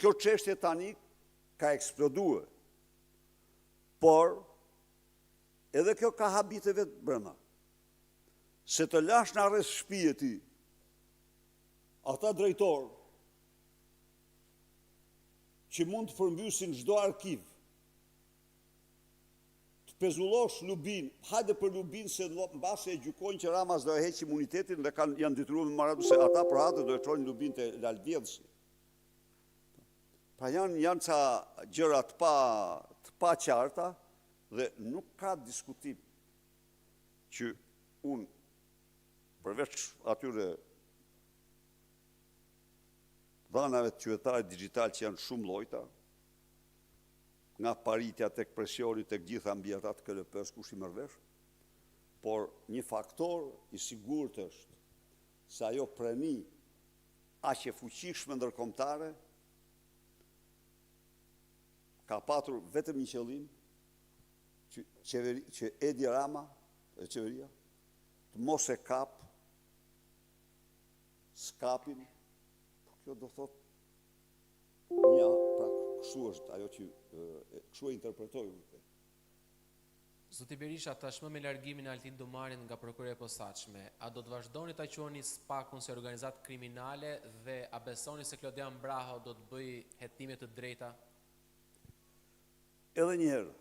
kjo çështje tani ka eksploduar. Por, edhe kjo ka habite vetë brenda. Se të lash në arrest shtëpi e ti, ata drejtor, që mund të përmbysin çdo arkiv, të pezullosh Lubin, hajde për Lubin se në base e gjykojnë që Ramas do e heq imunitetin dhe janë detyruar me marrë se ata për atë do e çojnë Lubin te Lalvjedhsi. Pra janë ca gjëra të pa qarta dhe nuk ka diskutim që unë përveç atyre dhanave të qytetarit digital që janë shumë llojta, nga paritja tek presioni tek gjitha mbi ata të KLP-s kush i merr vesh, por një faktor i sigurt është se ajo prani aq e fuqishme ndërkombëtare ka patur vetëm një qëllim, që Edi Rama e qeveria të mos e skapin, kjo do thot pra kështu është ajo që kështu e interpretoj unë. Zoti Berisha, tashmë me largimin e Altin Domarit nga prokuroria e posaçme, a do të vazhdoni ta quani SPAK-un si organizatë kriminale dhe a besoni se Klodian Braho do të bëjë hetime të drejta? Edhe një herë,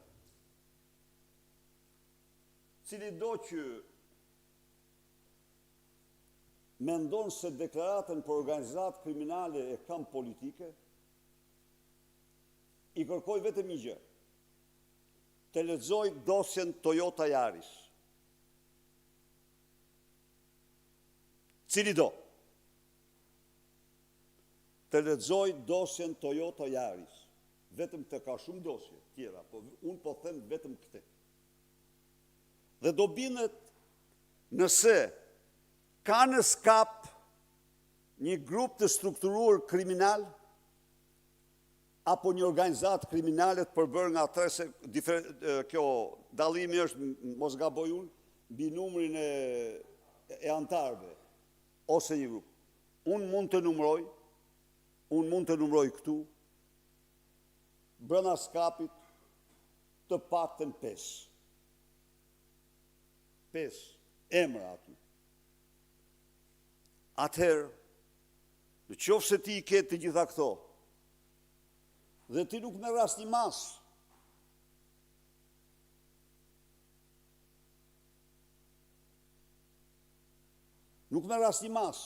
cili do që mendon se deklaratën për organizatë kriminale e kam politike, i kërkoj vetëm një gjë, të lexoj dosjen Toyota Yaris. Cili do? Të lexoj dosjen Toyota Yaris. Vetëm të ka shumë dosje tjera, po unë po them vetëm këtë. Dhe do bindet nëse ka në skap një grup të strukturuar kriminal apo një organizatë kriminale të përbërë nga atë se kjo dallimi është, mos gaboj unë, mbi numrin e antarëve ose një grup. Unë mund të numroj këtu brenda skapit të paktën 5 emra aty. Atëherë, në qoftë se ti i ke të gjitha këto, dhe ti nuk merr asnjë mas,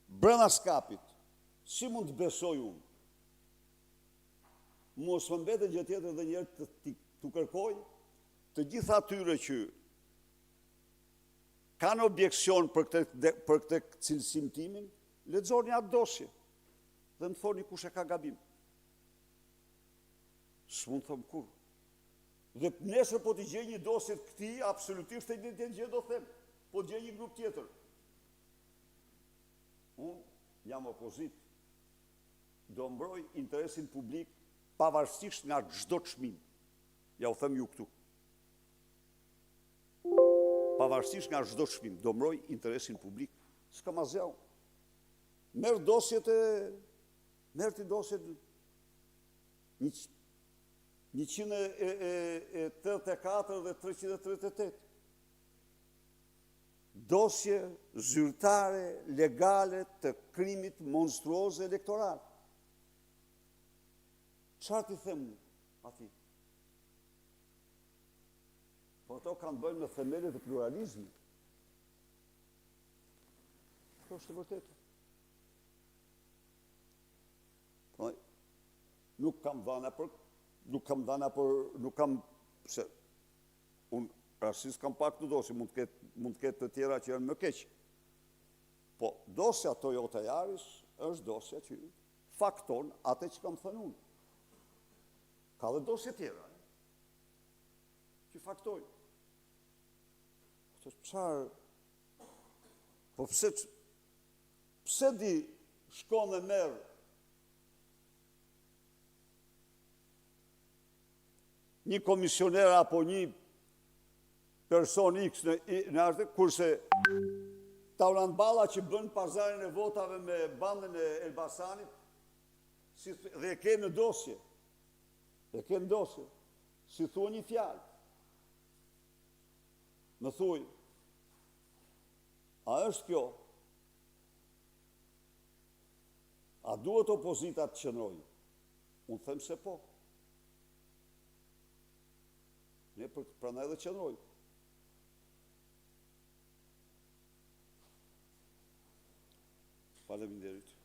brenda skapit, si mund të besoj unë? Mos më mbetet gjë tjetër dhe njëherë të kërkoj të gjitha atyre që kanë objeksion për këtë cilësim timin, lexoni atë dosje dhe më thoni kush e ka gabim. S'mund thëm kur. Dhe nesër po t'i gjej një dosje të këtij, absolutisht e një gjë do them, po gjej një grup tjetër. Unë jam opozit, do mbroj interesin publik pavarësisht nga çdo çmim. Ja u them ju këtu. Pavarësisht nga çdo çmim, do mbroj interesin publik. S'kam asgjë. Merr dosjet 184 dhe 338. Dosje zyrtare, legale të krimit monstruoz elektoral. Çfarë t'i them ati? Po ato kanë bëjnë me themelet e pluralizmit. Kjo është e vërtetë. Nuk kam se unë rastis kam pak të dosje, mund të ketë të tjera që janë më keq. Po dosja Toyota Yaris është dosja që fakton atë që kam thënë unë. Ka dhe dosje tjera që faktojnë. Po pse di shkon dhe merë një komisioner apo një person X në arte, kurse Taulan Balla që bën pazarin e votave me bandën e Elbasanit, dhe e ke në dosje, si thua një fjalë. Më thuj, a është kjo? A duhet opozita të qëndrojë? Unë them se po. Ne prandaj edhe qëndrojmë. Faleminderit.